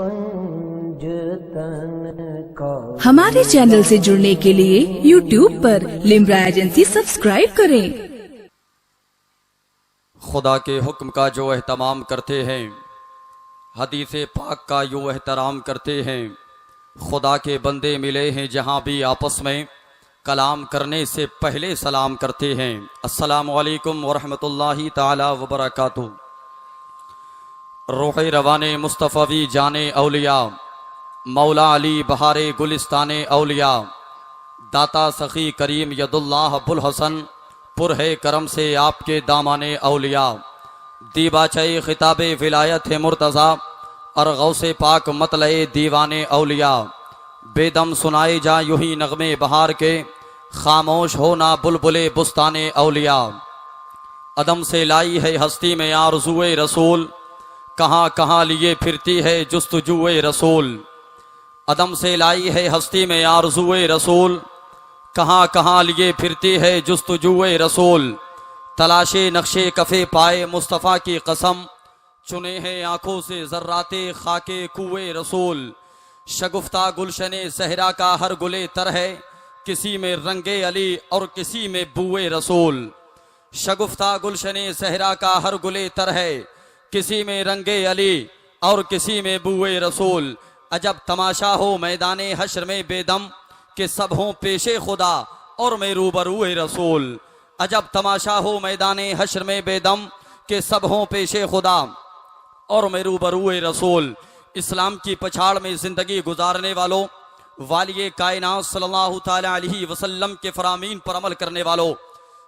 कुंज तन का। हमारे चैनल से जुड़ने के लिए YouTube पर लिम्रा एजेंसी सब्सक्राइब करें। खुदा के हुक्म का जो एहतमाम करते हैं, हदीसे पाक का यूँ एहतराम करते हैं। खुदा के बंदे मिले हैं जहाँ भी आपस में, कलाम करने से पहले सलाम करते हैं। अस्सलामु अलैकुम वरहमतुल्लाहि ताला वबरकातुहू। रूह रवाने मुस्तफ़वी जाने औलिया, मौला अली बहारे गुलिस्ताने औलिया, दाता सखी करीम यदुल्लाह बुल हसन, पुर है करम से आपके दामाने औलिया। दीबाचे खिताबे विलायत है मुर्तज़ा, और गौसे पाक मतलए दीवाने औलिया। बेदम सुनाए जा यूं ही नगमे बहार के, खामोश हो ना बुलबुले बुस्ताने औलिया। अदम से लाई है हस्ती में आरज़ुए रसूल, कहाँ कहाँ लिए फिरती है जुस्तजुए रसूल। अदम से लाई है हस्ती में आरज़ुए रसूल, कहाँ कहाँ लिए फिरती है जुस्तजुए रसूल। तलाशे नक्शे कफ़े पाए मुस्तफ़ा की कसम, चुने हैं आँखों से ज़र्राते खाके कुए रसूल। शगुफ्ता गुलशने सहरा का हर गुले तर है, किसी में रंगे अली और किसी में बुए रसूल। शगुफ्ता गुलशने सहरा का हर गुले तर है, किसी में रंगे अली और किसी में बुए रसूल। अजब तमाशा हो मैदाने हश्र में बेदम, कि सब हों पेशे खुदा और मैं रूबरूए रसूल। अजब तमाशा हो मैदाने हश्र में बेदम, कि सब हों पेशे खुदा और मैं रूबरूए रसूल। इस्लाम की पछाड़ में ज़िंदगी गुजारने वालों, वालिए कायनात सल्लल्लाहु ताला अलैहि वसल्लम के फरामीन पर अमल करने वालों,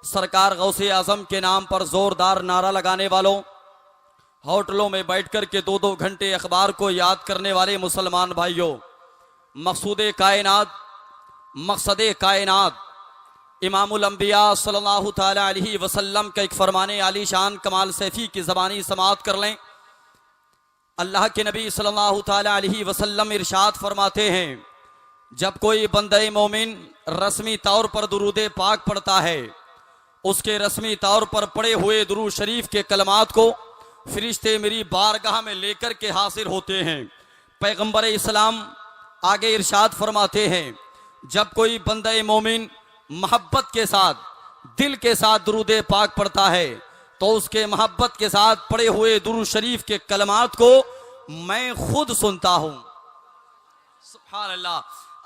सरकार गौसे आज़म के नाम पर ज़ोरदार नारा लगाने वालों, होटलों में बैठकर के 2-2 घंटे अखबार को याद करने वाले मुसलमान भाइयों, मकसदे कायनात इमामुल अंबिया सल्लल्लाहु ताला अलैहि वसल्लम का एक फरमाने आली शान कमाल सैफी की ज़बानी समाअत कर लें। अल्लाह के नबी सल्लल्लाहु ताला अलैहि वसल्लम इरशाद फरमाते हैं, जब कोई बंदे मोमिन रस्मी तौर पर दुरूदे पाक पढ़ता है, उसके रस्मी तौर पर पढ़े हुए दुरूद शरीफ के कलमात को फरिश्ते मेरी बारगाह में लेकर के हाजिर होते हैं। पैगंबर इस्लाम आगे इरशाद फरमाते हैं, जब कोई बंदे मोमिन मोहब्बत के साथ, दिल के साथ दुरूदे पाक पढ़ता है, तो उसके मोहब्बत के साथ पढ़े हुए दुरूद शरीफ के कलमात को मैं खुद सुनता हूं। सुभान अल्लाह।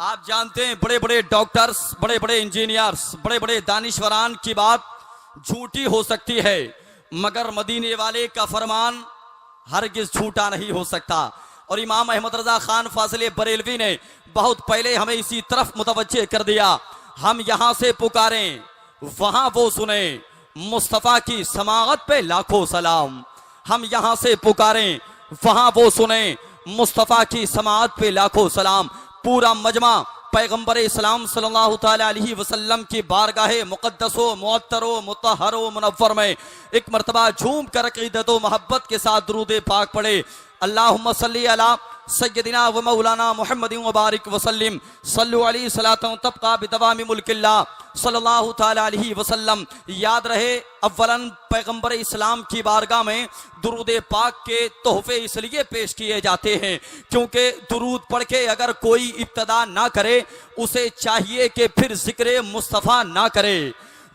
आप जानते हैं बड़े बड़े डॉक्टर्स, बड़े बड़े इंजीनियर्स, बड़े बड़े दानिशवरान की बात झूठी हो सकती है, मगर मदीने वाले का फरमान हरगिज झूठा नहीं हो सकता। और इमाम अहमद रजा खान फाजिले बरेलवी ने बहुत पहले हमें इसी तरफ मुतवज्जे कर दिया। हम यहां से पुकारें, वहां वो सुने, मुस्तफा की समाअत पे लाखों सलाम। हम यहां से पुकारें, वहां वो सुने, मुस्तफा की समाअत पे लाखों सलाम। पूरा मजमा पैगंबर इस्लाम सल्लल्लाहु ताला अलैहि वसल्लम की बारगाहे मुक़द्दसो मुअत्तरो मुतहरो मुनव्वर में एक मरतबा झूम कर अक़ीदत व मोहब्बत के साथ दुरूद पाक पढ़े। अल्लाहुम्मा सल्ली अला सय्यदिना व मौलाना मुहम्मदिन व बारिक वसल्लिम सल्लु अलैहि सलातन तबका बिदवामी मुल्किल्लाह सल्लल्लाहु ताला अलैहि वसल्लम। याद रहे, अव्वलन पैगंबर इस्लाम की बारगाह में दुरूद पाक के तोहफे इसलिए पेश किए जाते हैं क्योंकि दुरूद पढ़ के अगर कोई इब्तदा ना करे, उसे चाहिए कि फिर जिक्र मुस्तफ़ा ना करे।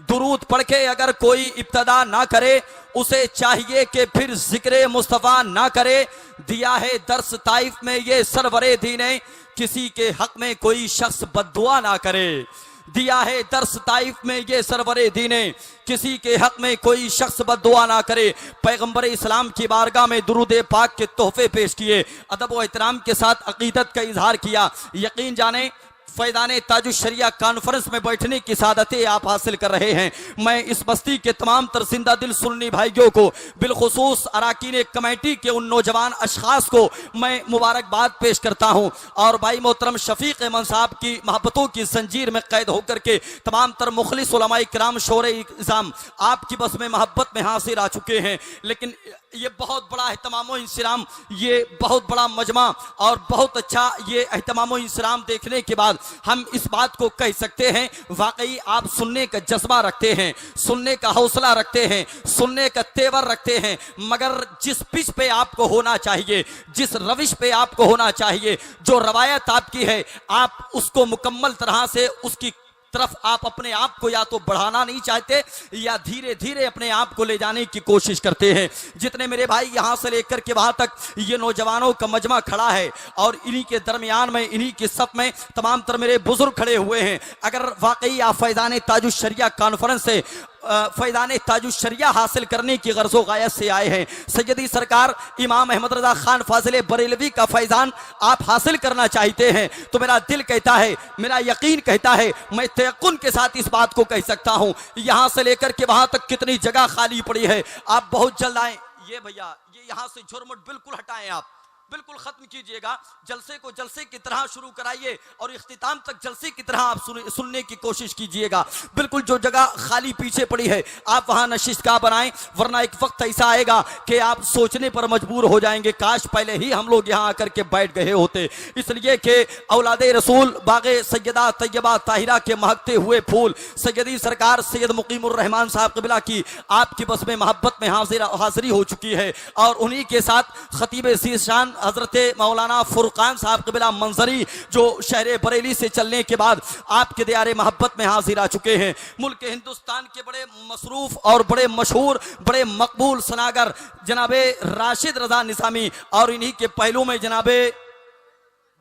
दुरूद पढ़ के अगर कोई इब्तदा ना करे, उसे चाहिए कि फिर जिक्र मुस्तफ़ा ना करे। दिया है दर्स ताइफ में ये सरवरे दीने, किसी के हक में कोई शख्स बद्दुआ ना करे। दिया है दर्स ताइफ में ये सरवरे दीने, किसी के हक में कोई शख्स बद्दुआ ना करे। पैगंबर इस्लाम की बारगाह में दुरूद पाक के तोहफे पेश किए, अदब व एहतराम के साथ अकीदत का इजहार किया। यकीन जाने फैज़ाने ताजुश शरिया कॉन्फ्रेंस में बैठने की सादतें आप हासिल कर रहे हैं। मैं इस बस्ती के तमाम तर जिंदा दिल सुन्नी भाइयों को, बिलखुसूस अराकीन कमेटी के उन नौजवान अशखास को मैं मुबारकबाद पेश करता हूं। और भाई मोहतरम शफीक अहमद साहब की मोहब्बतों की जंजीर में कैद होकर के तमाम तर मुखलिस उलमाए किराम शोरे इज़ाम आपकी बस में मोहब्बत में हासिल आ चुके हैं। लेकिन ये बहुत बड़ा एहतमाम इंसराम, ये बहुत बड़ा मजमा और बहुत अच्छा ये एहतमाम इंसराम देखने के बाद हम इस बात को कह सकते हैं वाकई आप सुनने का जज्बा रखते हैं, सुनने का हौसला रखते हैं, सुनने का तेवर रखते हैं, मगर जिस पिच पे आपको होना चाहिए, जिस रविश पे आपको होना चाहिए, जो रवायत आपकी है, आप उसको मुकम्मल तरह से उसकी तरफ आप अपने आप को या तो बढ़ाना नहीं चाहते या धीरे धीरे अपने आप को ले जाने की कोशिश करते हैं। जितने मेरे भाई यहां से लेकर के वहां तक ये नौजवानों का मजमा खड़ा है और इन्हीं के दरमियान में, इन्हीं के सफ में तमाम तर मेरे बुजुर्ग खड़े हुए हैं। अगर वाकई आप फैज़ान ताजुश शरिया कॉन्फ्रेंस से फैज़ान ताजुश शरिया हासिल करने की गर्ज़ो गायत से आए हैं, सैयदी सरकार इमाम अहमद रज़ा खान फाजिल बरेलवी का फैज़ान आप हासिल करना चाहते हैं, तो मेरा दिल कहता है, मेरा यकीन कहता है, मैं तयक्कुन के साथ इस बात को कह सकता हूं, यहां से लेकर के वहां तक कितनी जगह खाली पड़ी है, आप बहुत जल्द आए। ये भैया ये यहां से झुरमुट बिल्कुल हटाएं, आप बिल्कुल खत्म कीजिएगा, जलसे को जलसे की तरह शुरू कराइए और इख्तिताम तक जलसे की तरह आप सुनने की कोशिश कीजिएगा। बिल्कुल जो जगह खाली पीछे पड़ी है आप वहां नशिस्तगाह बनाएं, वरना एक वक्त ऐसा आएगा कि आप सोचने पर मजबूर हो जाएंगे, काश पहले ही हम लोग यहां आकर के बैठ गए होते। इसलिए कि औलादे रसूल बागे सैयदा तैयबा ताहिरा के महकते हुए फूल सैयदी सरकार सैयद मुकीमुर रहमान साहब क़िबला की आपकी बस में मोहब्बत में हाजिरी हो चुकी है और उन्हीं के साथ खतीब शीशान हजरत मौलाना फुरकान साहब क़िबला मंजरी जो शहर बरेली से चलने के बाद आपके दियारे मोहब्बत में हाजिर आ चुके हैं। मुल्क हिंदुस्तान के बड़े मसरूफ और बड़े मशहूर बड़े मकबूल सनागर जनाबे राशिद रजा निज़ामी और इन्हीं के पहलू में जनाबे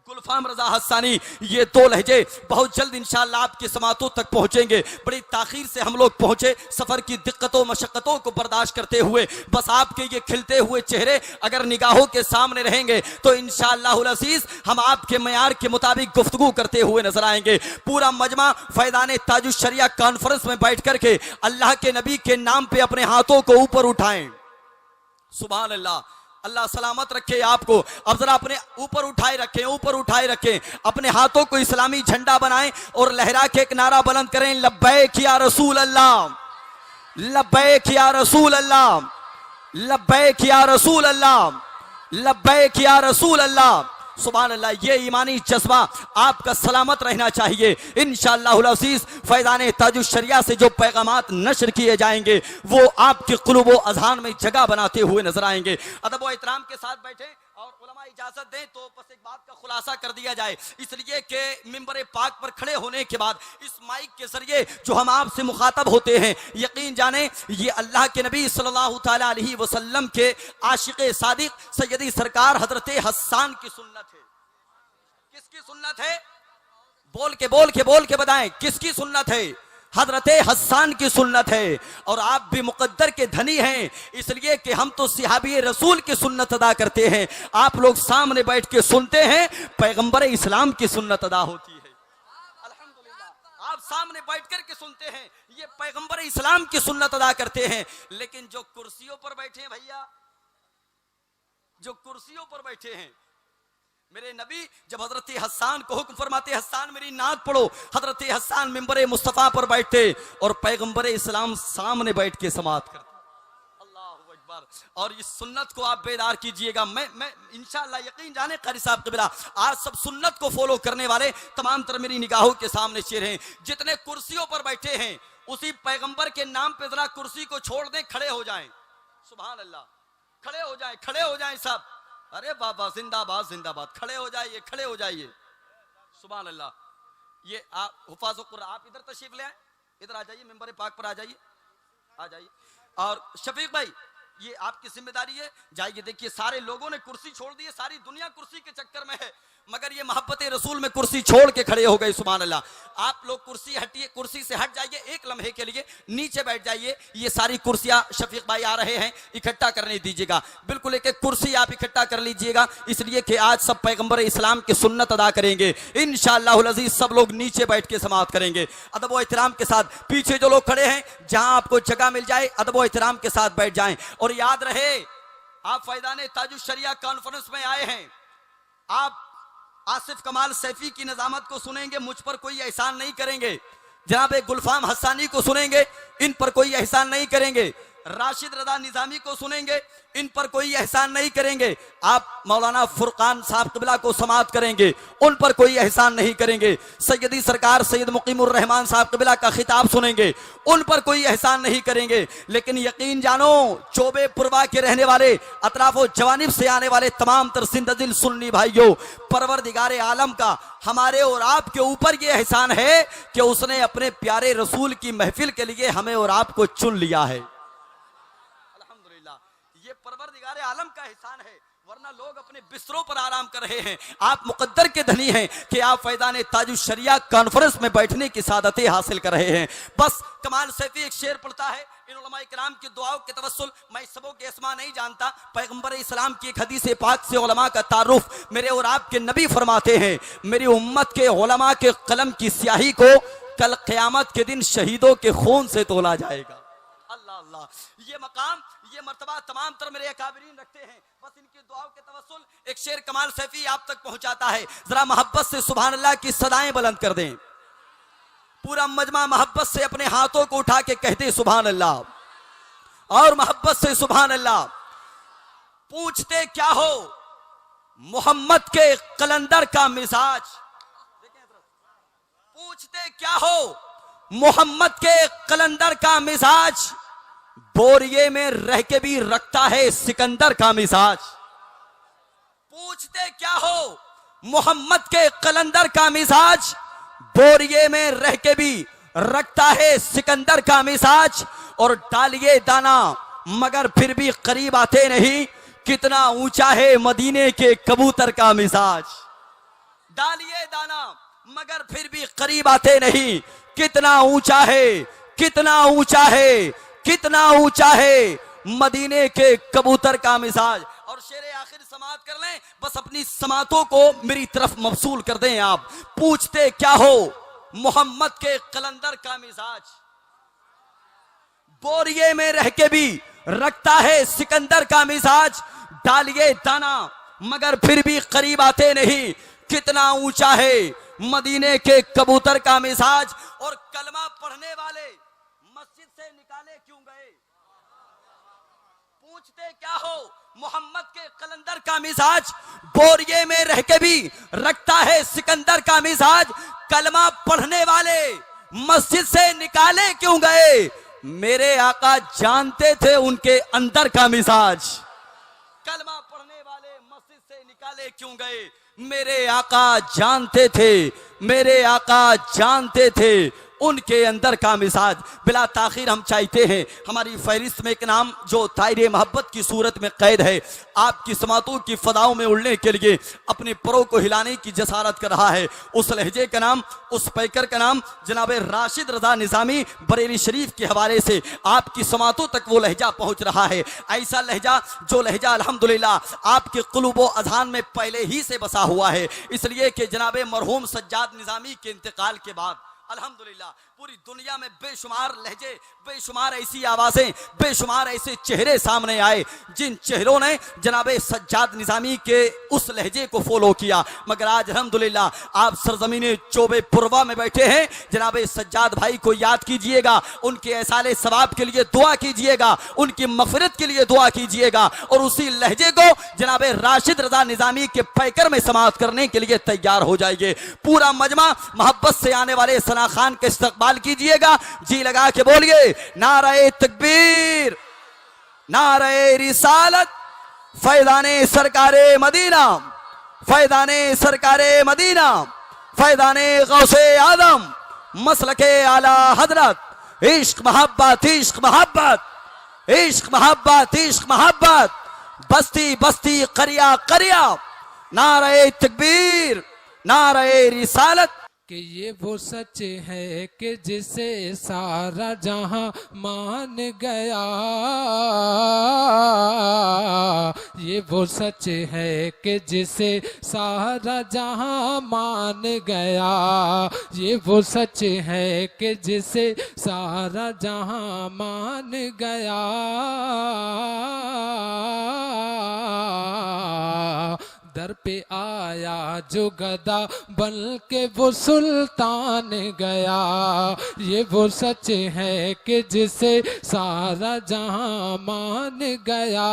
गुलफाम रजा हस्सानी, ये दो लहजे बहुत जल्द इंशाअल्लाह आपके समातों तक पहुंचेंगे। बड़ी ताखीर से हम लोग पहुंचे, सफर की दिक्कतों मशक्कतों को बर्दाश्त करते हुए, बस आपके ये खिलते हुए चेहरे अगर निगाहों के सामने रहेंगे तो इंशाअल्लाहुल अज़ीज़ हम आपके मयार के मुताबिक गुफ्तगू करते हुए नजर आएंगे। पूरा मजमा फैज़ान ताजुश शरिया कॉन्फ्रेंस में बैठ करके अल्लाह के नबी के नाम पे अपने हाथों को ऊपर उठाएं। सुभान अल्लाह, अल्लाह सलामत रखे आपको। अब जरा अपने ऊपर उठाए रखें, ऊपर उठाए रखें, अपने हाथों को इस्लामी झंडा बनाएं और लहरा के एक नारा बुलंद करें, लब्बैक या रसूल अल्लाह, लब्बैक या रसूल अल्लाह, लब्बैक या रसूल अल्लाह, लब्बैक या रसूल अल्लाह। सुभान अल्लाह, ये ईमानी जज्बा आपका सलामत रहना चाहिए। इंशाअल्लाहुल अज़ीज़ फैज़ान ताजुश शरिया से जो पैगामात नशर किए जाएंगे वो आपके क़ुलूब व अज़हान में जगह बनाते हुए नजर आएंगे। अदब व एहतराम के साथ बैठे और उलमा इजाजत दें तो बस एक बात का खुलासा कर दिया जाए, इसलिए कि मिंबर पाक पर खड़े होने के बाद इस माइक के जरिए जो हम आपसे मुखातब होते हैं, यकीन जाने ये अल्लाह के नबी सल्लल्लाहु तआला अलैहि वसल्लम के आशिक़े सादिक सैयदी सरकार हजरत हस्सान की सुन्नत है। किसकी सुन्नत है? बोल के बताएं, किसकी सुन्नत है? हजरत हस्सान की सुन्नत है। और आप भी मुकद्दर के धनी हैं, इसलिए कि हम तो सिहाबी रसूल की सुन्नत अदा करते हैं, आप लोग सामने बैठ के सुनते हैं, पैगंबर इस्लाम की सुन्नत अदा होती है। अल्हम्दुलिल्लाह, आप सामने बैठ कर के सुनते हैं, ये पैगंबर इस्लाम की सुन्नत अदा करते हैं। लेकिन जो कुर्सियों पर बैठे हैं भैया, जो कुर्सियों पर बैठे हैं, मेरे नबी जब हजरत हस्सान को हुक्म फरमाते, हस्सान मेरी नात पढ़ो, हजरत हस्सान मिंबर मुस्तफा पर बैठते और पैगंबर इस्लाम सामने बैठ के समाअत करते। अल्लाहु अकबर। और इस सुन्नत को आप बेदार कीजिएगा। मैं इंशाअल्लाह यकीन जाने क़ारी साहब क़िबला आज सब सुन्नत को फॉलो करने वाले तमाम तर मेरी निगाहों के सामने चेहरे हैं। जितने कुर्सियों पर बैठे हैं उसी पैगंबर के नाम पे जरा कुर्सी को छोड़ दें, खड़े हो जाएं। सुभान अल्लाह, खड़े हो जाएं, खड़े हो जाएं सब। अरे बाबा जिंदाबाद जिंदाबाद, खड़े हो जाइए, खड़े हो जाइए। सुभान अल्लाह। ये आप हुफाज़ कुरान आप इधर तशरीफ ले आए, इधर आ जाइए, मिंबर पाक पर आ जाइए, आ जाइए। और शफीक भाई ये आपकी जिम्मेदारी है, जाइए। देखिए सारे लोगों ने कुर्सी छोड़ दी है, सारी दुनिया कुर्सी के चक्कर में है, मगर ये मोहब्बत रसूल में कुर्सी छोड़ के खड़े हो गए। सुभान अल्लाह। आप लोग कुर्सी हटिए, कुर्सी से हट जाइए, एक लम्हे के लिए नीचे बैठ जाइए। ये सारी कुर्सियां शफीक भाई आ रहे हैं, इकट्ठा करने दीजिएगा। बिल्कुल एक एक कुर्सी आप इकट्ठा कर लीजिएगा, इसलिए कि आज सब पैगंबर इस्लाम की सुन्नत अदा करेंगे। इंशाअल्लाहुल अज़ीज़ सब लोग नीचे बैठ के समाअत करेंगे अदब व एहतराम के साथ। पीछे जो लोग खड़े हैं, जहां आपको जगह मिल जाए अदब व एहतराम के साथ बैठ जाएं। और याद रहे आप फैज़ान ताजुश शरिया कॉन्फ्रेंस में आए हैं, आप आसिफ कमाल सैफी की निजामत को सुनेंगे, मुझ पर कोई एहसान नहीं करेंगे। जनाब गुलफाम हस्सानी को सुनेंगे, इन पर कोई एहसान नहीं करेंगे। राशिद रजा निजामी को सुनेंगे, इन पर कोई एहसान नहीं करेंगे। आप मौलाना फुरकान साहब क़िबला को समाअत करेंगे, उन पर कोई एहसान नहीं करेंगे। सैयदी सरकार सैयद मुकीमुर रहमान साहब क़िबला का खिताब सुनेंगे, उन पर कोई एहसान नहीं करेंगे। लेकिन यकीन जानो, चोबे पुरवा के रहने वाले, अतराफो जवानिब से आने वाले तमाम तर सिंददिल सुन्नी भाइयों, परवरदिगारे आलम का हमारे और आपके ऊपर ये एहसान है कि उसने अपने प्यारे रसूल की महफिल के लिए हमें और आपको चुन लिया है। अल्हम्दुलिल्लाह, ये परवरदिगारे आलम का एहसान है, वरना लोग अपने बिस्तरों पर आराम कर रहे हैं। आप मुकद्दर के धनी हैं कि आप फैज़ान ताजुश शरिया कॉन्फ्रेंस में बैठने की सादतें हासिल कर रहे हैं। बस कमाल सैफी एक शेर पढ़ता है, इन उलमाए किराम की दुआओं के तवस्सुल, मैं सबों के अस्मा नहीं जानता, पैगंबर इस्लाम की एक हदीस पाक से उलमा का तारुफ मेरे और आपके नबी फरमाते हैं, मेरी उम्मत के उलमा के कलम की स्याही को कल क़यामत के दिन शहीदों के खून से तोला जाएगा। अल्लाह अल्लाह, ये मकाम, ये मर्तबा तमाम तर मेरे अकाबिरीन रखते हैं। बस इनकी दुआओं के तवस्सुल एक शेर कमाल सैफी आप तक पहुंचाता है। जरा मोहब्बत से सुभान अल्लाह की सदाएं बुलंद कर दें। पूरा मजमा मोहब्बत से अपने हाथों को उठा के कहते सुभान अल्लाह, और मोहब्बत से सुभान अल्लाह। पूछते क्या हो मोहम्मद के कलंदर का मिजाज, पूछते क्या हो मोहम्मद के कलंदर का मिजाज, बोरिये में रह के भी रखता है सिकंदर का मिजाज। पूछते क्या हो मोहम्मद के कलंदर का मिजाज, बोरिये में रह के भी रखता है सिकंदर का मिजाज। और डालिए दाना मगर फिर भी करीब आते नहीं, कितना ऊंचा है मदीने के कबूतर का मिजाज। डालिए दाना मगर फिर भी करीब आते नहीं, कितना ऊंचा है, कितना ऊंचा है, कितना ऊंचा है मदीने के कबूतर का मिजाज। और शेर आखिर समात कर लें, बस अपनी समातों को मेरी तरफ मबसूल कर दें आप। पूछते क्या हो मोहम्मद के कलंदर का मिजाज, बोरिये में रह के भी रखता है सिकंदर का मिजाज। डालिए दाना मगर फिर भी करीब आते नहीं, कितना ऊंचा है मदीने के कबूतर का मिजाज। और कलमा पढ़ने वाले मस्जिद से निकाले क्यों गए, पूछते क्या हो मोहम्मद के कलंदर का मिजाज, बोरिये में रह के भी रखता है सिकंदर का मिजाज। कलमा पढ़ने वाले मस्जिद से निकाले क्यों गए, मेरे आका जानते थे उनके अंदर का मिजाज। कलमा पढ़ने वाले मस्जिद से निकाले क्यों गए, मेरे आका जानते थे, मेरे आका जानते थे उनके अंदर का मिजाज। बिला ताखीर हम चाहते हैं, हमारी फहरिस्त में एक नाम जो तायरे मोहब्बत की सूरत में कैद है, आपकी समातों की फदाओं में उड़ने के लिए अपने परों को हिलाने की जसारत कर रहा है। उस लहजे का नाम, उस पैकर का नाम जनाब राशिद रजा निजामी बरेली शरीफ के हवाले से आपकी समातों तक वो लहजा पहुंच रहा है। ऐसा लहजा जो लहजा अल्हम्दुलिल्लाह आपके कुलूबो अज़हान में पहले ही से बसा हुआ है, इसलिए कि जनाब मरहूम सज्जाद निजामी के इंतकाल के बाद अल्हम्दुलिल्लाह पूरी दुनिया में बेशुमार लहजे, बेशुमार ऐसी आवाजें, बेशुमार ऐसे चेहरे सामने आए जिन चेहरों ने जनाबे सज्जाद निजामी के उस लहजे को फॉलो किया। मगर आज अल्हम्दुलिल्लाह आप सरजमीने चोबे पुरवा में बैठे हैं, जनाबे सज्जाद भाई को याद कीजिएगा, उनके एहसाले सवाब के लिए दुआ कीजिएगा, उनकी मगफिरत के लिए दुआ कीजिएगा, और उसी लहजे को जनाबे राशिद रजा निजामी के पैकर में समाअत करने के लिए तैयार हो जाइए। पूरा मजमा मोहब्बत से आने वाले सना खान के इस्तकबाल कीजिएगा। जी लगा के बोलिए नारे तकबीर, नारे रिसालत, फैज़ाने सरकारे मदीना, फैज़ाने सरकारे मदीना, फैज़ाने गौसे आदम, मसलके आला हजरत। इश्क मोहब्बत, इश्क मोहब्बत, इश्क मोहब्बत, इश्क मोहब्बत, बस्ती बस्ती करिया करिया, नारे तकबीर, नारे रिसालत। कि ये वो सच है कि जिसे सारा जहां मान गया, ये वो सच है कि जिसे सारा जहां मान गया, ये वो सच है कि जिसे सारा जहां मान गया। दर पे आया जो गदा बन के वो सुल्तान गया। ये वो सच है कि जिसे सारा जहां मान गया।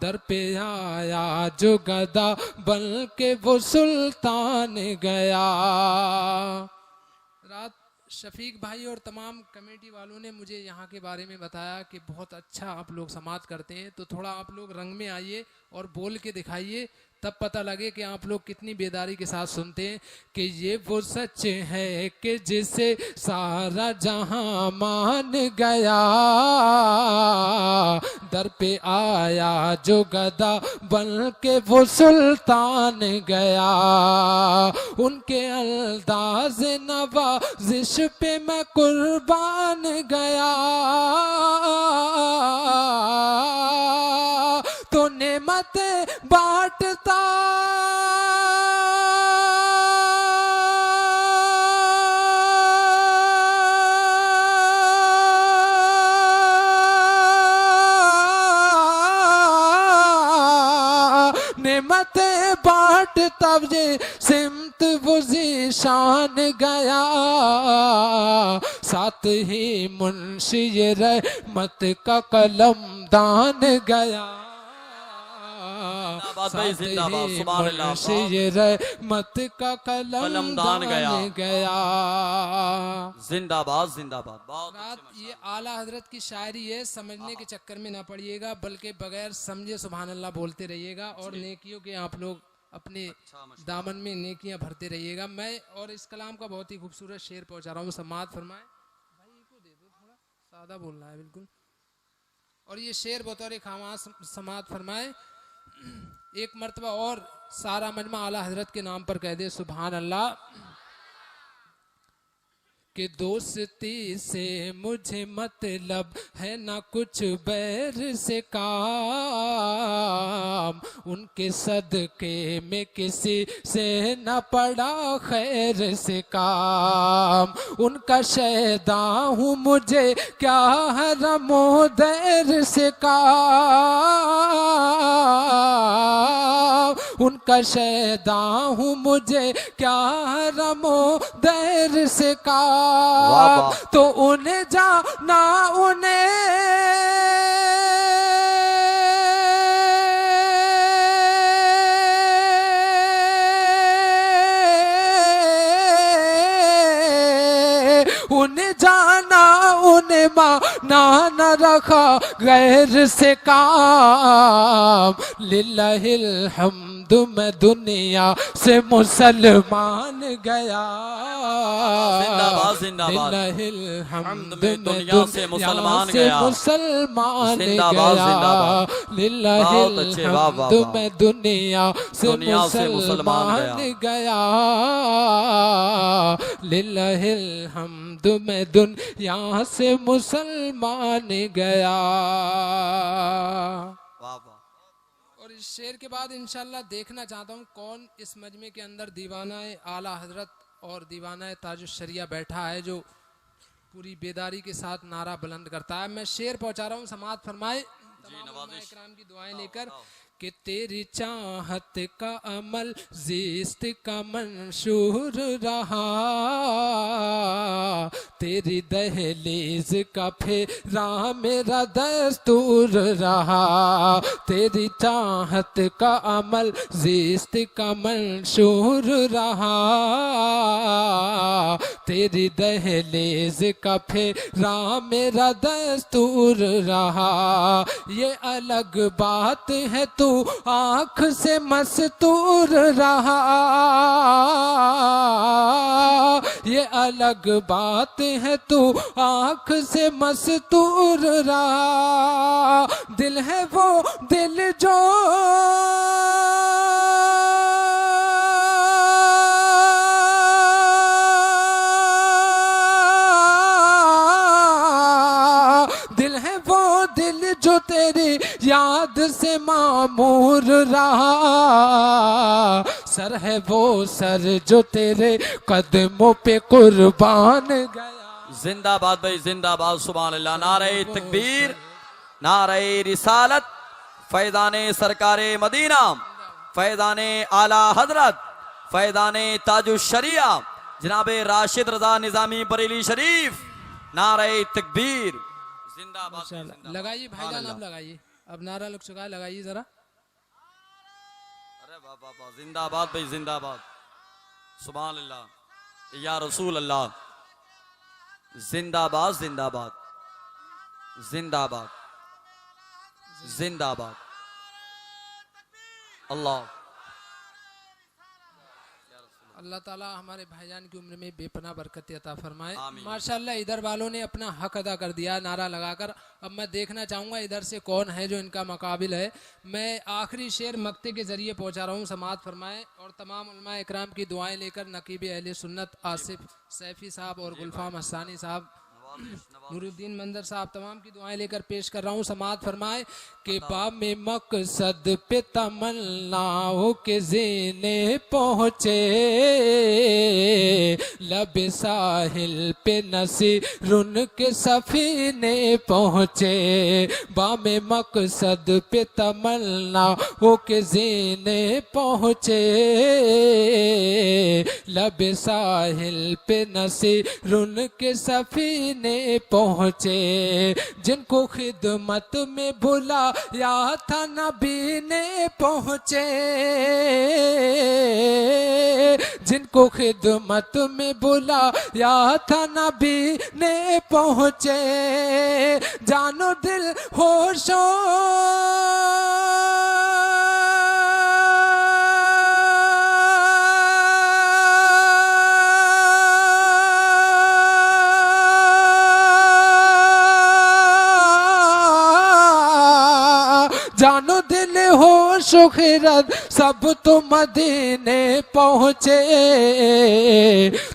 दर पे आया जो गदा बन के वो सुल्तान गया। रात शफीक भाई और तमाम कमेटी वालों ने मुझे यहाँ के बारे में बताया कि बहुत अच्छा आप लोग समात करते हैं, तो थोड़ा आप लोग रंग में आइए और बोल के दिखाइए, तब पता लगे कि आप लोग कितनी बेदारी के साथ सुनते हैं। कि ये वो सच है कि जिसे सारा जहां मान गया। दर पे आया जो गदा बन के वो सुल्तान गया। उनके अंदाज नवाजिश पे मैं कुर्बान गया। तो नेमत बांटता नेमत बांटता ये सिमत वो ज़ीशान गया। साथ ही मुंशी रहमत का कलम दान गया। रहमत का कलम दान गया। जिंदाबाद जिंदाबाद। रात ये आला हजरत की शायरी है, समझने के चक्कर में ना पड़िएगा, बल्कि बगैर समझे सुभान अल्लाह बोलते रहिएगा और नेकियों के आप लोग अपने दामन में नेकियां भरते रहिएगा। मैं और इस कलाम का बहुत ही खूबसूरत शेर पहुंचा रहा हूँ, समात फरमाए। भाई को दे दो, थोड़ा सादा बोलना है बिल्कुल। और ये शेर बतौर खामास समात फरमाए। एक मर्तबा और सारा मजमा आला हजरत के नाम पर कह दे सुभान अल्लाह। कि दोस्ती से मुझे मतलब है ना कुछ बैर से काम। उनके सदके में किसी से न पड़ा खैर से काम। उनका शैदा हूँ मुझे क्या हरमो दैर से काम। उनका शैदा हूँ मुझे क्या हरमो दैर से काम। तो उन्हें जाना उन्हें जाना उन्हें माना न रखा गैर से काम। लिल्लाहिल हम्दु मैं दुनिया से मुसलमान गया। जिंदाबाद जिंदाबाद। लिल्लाहिल हम्दु मैं दुनिया से मुसलमान गया। मुसलमान जिंदाबाद गया। जिंदाबाद। लिल्लाहिल हम्दु मैं दुनिया से मुसलमान गया। लिल्लाहिल हम्दु मैं दुनिया से मुसलमान गया। और इस शेर के बाद इंशाल्लाह देखना चाहता हूँ कौन इस मजमे के अंदर दीवाना आला हजरत और दीवाना ताजुश शरिया बैठा है जो पूरी बेदारी के साथ नारा बुलंद करता है। मैं शेर पहुंचा रहा हूँ, समात फरमाए तमाम इकराम की दुआएं लेकर। कि तेरी चाहत का अमल ज़िस्त का मंशूर रहा। तेरी दहलीज का फेरा मेरा दस्तूर रहा। तेरी चाहत का अमल ज़िस्त का मंशूर रहा। तेरी दहलीज का फेरा मेरा दस्तूर रहा। ये अलग बात है तू आँख से मस्तूर रहा। ये अलग बात है तू आँख से मस्तूर रहा। दिल है वो दिल जो जो तेरी याद से मामूर रहा। सर है वो सर जो तेरे कदमों पे कुर्बान गया। जिंदाबाद भाई जिंदाबाद। सुभान अल्लाह। नारे तकबीर, नारे रिसालत, फैजाने सरकारे मदीना, फैजाने आला हजरत, फैजाने ताजु शरिया जनाबे राशिद रजा निजामी बरेली शरीफ। नारे तकबीर, जिंदाबाद जिंदाबाद। लगाइए भाईजान, अब लगाइए, अब नारा लग चुका है, लगाइए जरा। अरे वाह वाह वाह, जिंदाबाद भाई जिंदाबाद, सुभान अल्लाह या रसूल अल्लाह, जिंदाबाद जिंदाबाद जिंदाबाद जिंदाबाद। अल्लाह अल्लाह ताला हमारे भाईजान की उम्र में बेपनाह बरकत अता फरमाए। आमीन। माशाअल्लाह इधर वालों ने अपना हक अदा कर दिया नारा लगाकर। अब मैं देखना चाहूँगा इधर से कौन है जो इनका मुकाबिल है। मैं आखिरी शेर मक्ते के जरिए पहुँचा रहा हूँ, समाअत फरमाए और तमाम उलमा इकराम की दुआएं लेकर नकीब अहले सुन्नत आसिफ सैफी साहब और गुलफाम हसानी साहब, नूरुद्दीन मंदर साहब, तमाम की दुआएं लेकर पेश कर रहा हूँ। समाअत फरमाए कि बामे मकसद पे तमन्नाओं के ज़ीने पहुँचे, लब साहिल पे नसीरुन के सफीने पहुँचे। बामे मकसद पे तमन्नाओं के ज़ीने पहुँचे, लब साहिल पे नसीरुन के सफीने पहुँचे। जिनको खिदमत में बुलाया था नबी ने पहुँचे, जिनको खिदमत में बुलाया था नबी ने पहुँचे। जानो दिल होशो जानो दिल हो शुखरत सब तो मदीने पहुँचे।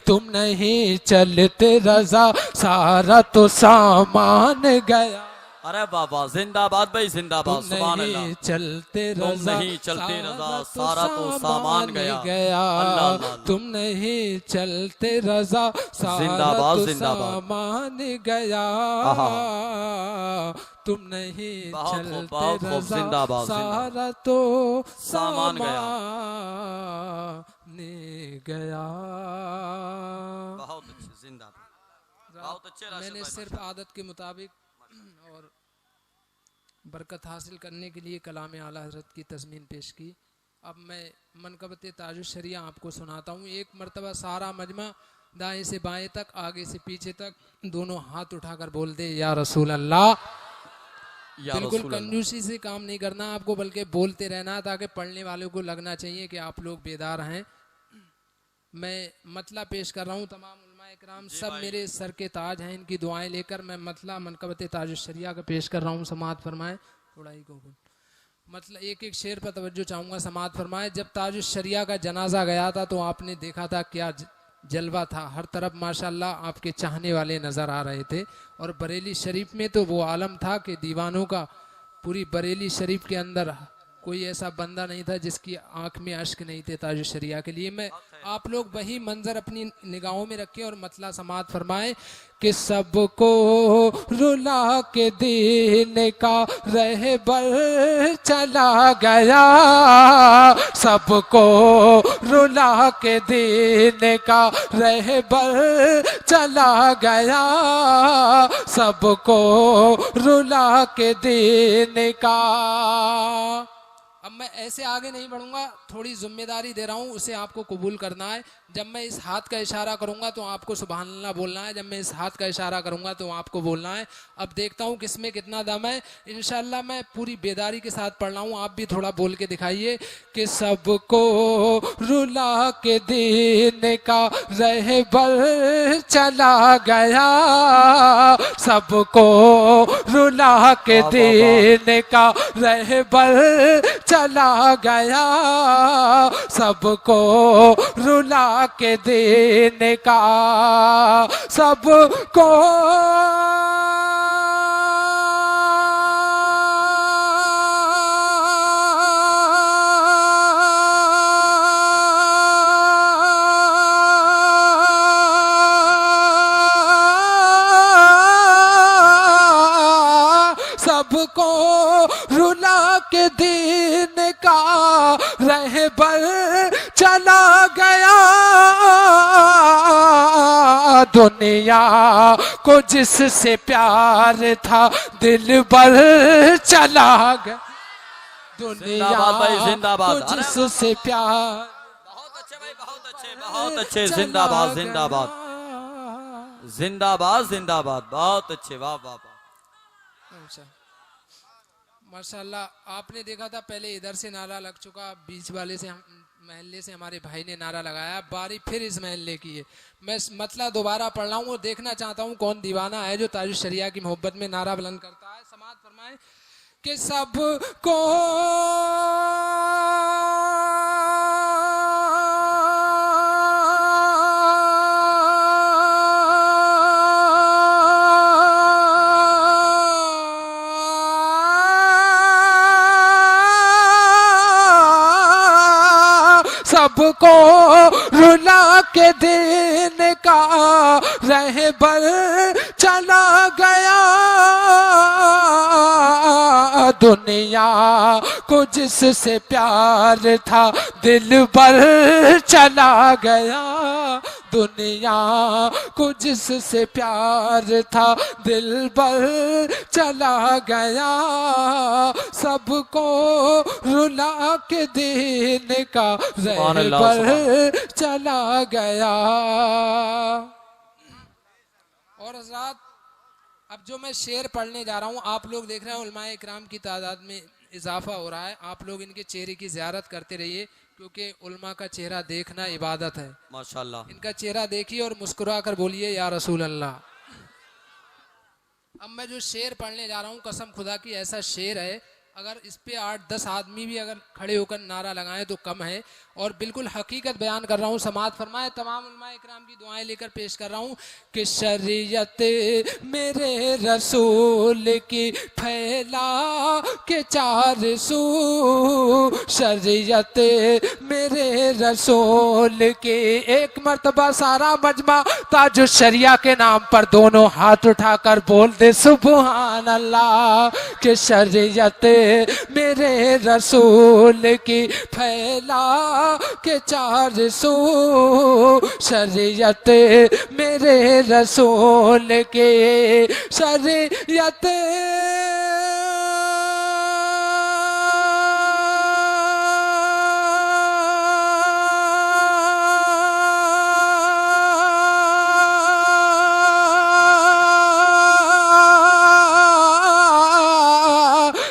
तुम नहीं चलते रजा सारा तो सामान गया। अरे बाबा जिंदाबाद भाई जिंदाबाद, सुभान तुम अल्लाह। नहीं चलते तुम रजा नहीं चलते रजा सारा तो सामान गया। अल्लाह अल्लाह। तुम नहीं चलते रजा सारा जिंदाबाद, तो जिंदाबाद। सामान गया। आहा। तुम नहीं बहुत खूब, चलते बहुत खूब, रजा जिंदाबाद, सारा तो सामान गया। गया। बहुत अच्छे, जिंदाबाद, बहुत अच्छे। राशिद मैंने भाई, सिर्फ आदत के मुताबिक और बरकत हासिल करने के लिए कलाम आला हज़रत की तज़मीन पेश की। अब मैं मनकबत ताजुश शरिया आपको सुनाता हूँ। एक मरतबा सारा मजमा दाएं से बाएं तक, आगे से पीछे तक दोनों हाथ उठाकर बोल दे या रसूल अल्लाह। या बिल्कुल रसूल अल्लाह। कंजूसी से काम नहीं करना आपको, बल्कि बोलते रहना ताकि पढ़ने वालों को लगना चाहिए कि आप लोग बेदार हैं। मैं मतला पेश कर रहा हूँ। तमाम उलमा इकराम सब मेरे सर के ताज हैं, इनकी दुआएं लेकर मैं मतला मनकबत ताज शरिया का पेश कर रहा हूँ। समाअत फरमाए। थोड़ा ही को मतलब एक एक शेर पर तवज्जो चाहूँगा। समाअत फरमाए। जब ताज शरिया का जनाजा गया था तो आपने देखा था क्या जलवा था। हर तरफ माशाल्लाह आपके चाहने वाले नज़र आ रहे थे। और बरेली शरीफ में तो वो आलम था कि दीवानों का, पूरी बरेली शरीफ के अंदर कोई ऐसा बंदा नहीं था जिसकी आंख में अश्क नहीं थे ताज शरिया के लिए। मैं आप लोग वही मंजर अपनी निगाहों में रखें और मतला समाअत फरमाएं कि सबको रुला के दीन का रहबर चला गया, सबको रुला के दीन का रहबर चला गया, सबको रुला के दीन का। अब मैं ऐसे आगे नहीं बढ़ूंगा, थोड़ी जिम्मेदारी दे रहा हूँ, उसे आपको कबूल करना है। जब मैं इस हाथ का इशारा करूंगा तो आपको सुभान अल्लाह बोलना है, जब मैं इस हाथ का इशारा करूंगा तो आपको बोलना है। अब देखता हूँ किसमें कितना दम है। इंशाल्लाह मैं पूरी बेदारी के साथ पढ़ रहा हूँ, आप भी थोड़ा बोल के दिखाइए कि सबको रुला के दीन का रहबर चला गया, सबको रुला के दीन का रहबर चला गया, सबको रुला के देने का, सबको सबको रुला के दीन का रहबर चला गया, दुनिया को जिससे प्यार था दिल भर चला गया, दुनिया जिंदाबाद को जिससे प्यार। बहुत अच्छे भाई, बहुत अच्छे, जिंदाबाद जिंदाबाद जिंदाबाद जिंदाबाद, बहुत अच्छे, वाह वाह वाह। माशाल्लाह। आपने देखा था पहले इधर से नारा लग चुका, बीच वाले से महल्ले से हमारे भाई ने नारा लगाया, बारी फिर इस महल्ले की है। मैं मतलब दोबारा पढ़ रहा हूँ और देखना चाहता हूँ कौन दीवाना है जो ताजुल शरिया की मोहब्बत में नारा बुलंद करता है। समाअत फरमाए कि सबको सबको रुला के दिन का रहबर चला गया, दुनिया को जिससे प्यार था दिल भर चला गया, दुनिया को जिससे प्यार था दिल भर चला गया, सबको रुला के दिन का रहबर चला गया। और हज़रात अब जो मैं शेर पढ़ने जा रहा हूँ, आप लोग देख रहे हैं उलमाए इकराम की तादाद में इजाफा हो रहा है, आप लोग इनके चेहरे की ज़ियारत करते रहिए क्योंकि उलमा का चेहरा देखना इबादत है। माशाल्लाह। इनका चेहरा देखिए और मुस्कुरा कर बोलिए या रसूल अल्लाह। अब मैं जो शेर पढ़ने जा रहा हूँ, कसम खुदा की ऐसा शेर है, अगर इस पे 8-10 आदमी भी अगर खड़े होकर नारा लगाएं तो कम है, और बिल्कुल हकीकत बयान कर रहा हूँ। समाअत फरमाए। तमाम उलमाए इकराम की दुआएं लेकर पेश कर रहा हूँ कि शरीयत मेरे रसूल की फैला के चार सू, शरीयत मेरे रसूल की। एक मर्तबा सारा मजमा ताजुल शरिया के नाम पर दोनों हाथ उठाकर बोल दे सुभान अल्लाह। कि शरीयत मेरे रसूल की फैला के चार सू, शरीयत मेरे रसूल के, शरीयत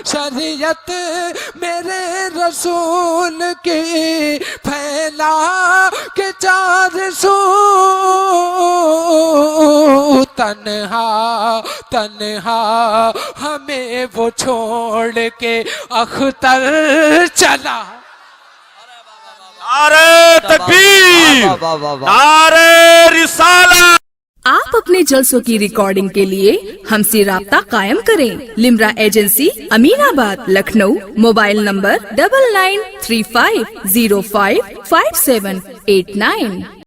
शरीयत मेरे रसूल की फैला के चार सू, तन्हा तन्हा हमें वो छोड़ के अख्तर चला। नारे तकबीर, नारे रिसाला। आप अपने जलसों की रिकॉर्डिंग के लिए हमसे राब्ता कायम करें। Limra agency, Aminabad, Lucknow. Mobile number 9935055789।